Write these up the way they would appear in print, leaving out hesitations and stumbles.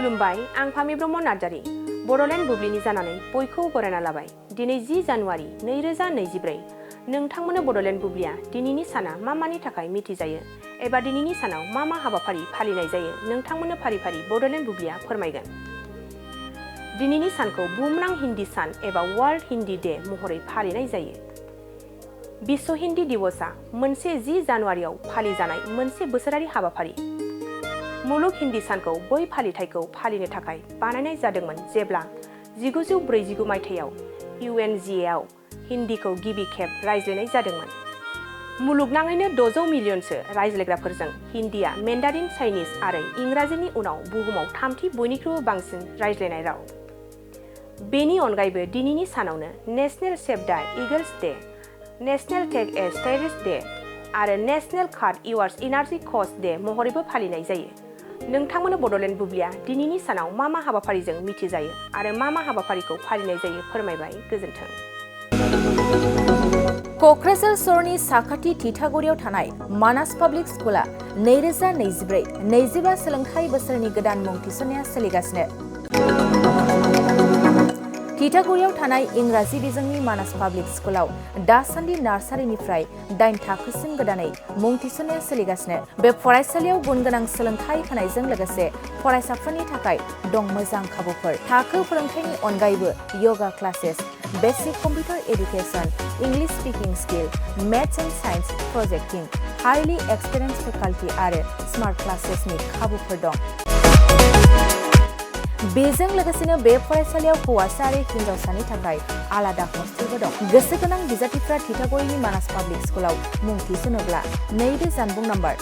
खुलुमबाय, आं फामि ब्रह्म नार्जारी बड'लेण्ड बुब्लिनि जानानै बयखौबो बरायना लाबाय। दिनै 10 जानुवारि 2024 नोंथांमोननो बड'लेण्ड बुब्लिया दिनैनि साना मा मानि थाखाय मिथिजायो एबा दिनैनि सानाव मा मा हाबाफारि फालिनाय जायो नोंथांमोननो फारि फारि बड'लेण्ड बुब्लिया फोरमायगोन। दिनैनि सानखौ बुहुमनां हिन्दी सान एबा वर्ल्ड हिन्दी डे महरै फालिनाय जायो। विश्व हिन्दी दिवसआ मोनसे 10 जानुवारियाव फालिजानाय मोनसे बोसोरारि हाबाफारि। मुलुग हिन्दी सानखौ बै फालिथायखौ फालिनो थाखाय बानायनाय जादोंमोन जेब्ला 1949 मायथाइयाव UNGA आव हिन्दीखौ गिबि खेब रायज्लायनाय जादोंमोन। मुलुगनाङैनो 600 मिलियनसो रायज्लायग्राफोरजों हिन्दीया मेन्डारिन चाइनिज आरो इंराजिनि उनाव बुहुमाव थामथि बयनिख्रुइबो बांसिन रायज्लायनाय राव। बेनि अनगायैबो दिनैनि सानावनो नेशनेल सेभ द eagles day, national take a terrorist day आरो नेशनेल काट इउर्स एनार्जी कस्ट डे महरैबो फालिनाय जायो। नोंथांमोननो बड'लेण्ड बुब्लिया दिनैनि सानाव मा मा हाबाफारिजों मिथिजायो आरो मा मा हाबाफारिखौ फालिनाय जायो फोरमायबाय। गोजोन्थों। क'क्राझार सहरनि साखाथि थिथागुरियाव थानाय मानास पाब्लिक स्कुला 2024-25 सोलोंथाइ बोसोरनि गोदान मुं थिसननाया सोलिगासिनो। थिथागुरियाव थानाय इंराजि बिजोंनि मानास पाब्लिक स्कुलाव दासान्दि नार्सारिनिफ्राय 8 थाखोसिम गोदानै मुं थिसननाया सोलिगासिनो। बे फरायसालियाव गुनगोनां सोलोंथाइ होनायजों लोगोसे फरायसाफोरनि थाखाय दं मोजां खाबुफोर। थाखो फोरोंथायनि अनगायैबो yoga classes, basic computer education, English speaking skill, maths and science projecting, highly experience faculty आरो स्मार्ट क्लासेसनि खाबुफोर दं। बेजों लोगोसेनो बे फरायसालियाव हौवासा आरो हिन्जावसानि थाखाय आलादा हस्टेलबो दं। गोसो गोनां बिजाथिफ्रा थिथागुरिनि मानास पाब्लिक स्कुलाव मुं थिसनोब्ला नैबे जानबुं नम्बर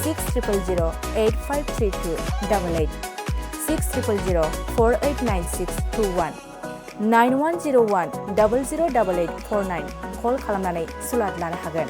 6000853288 6000489621 9101008849 कल खालामनानै सुलाद लानो हागोन।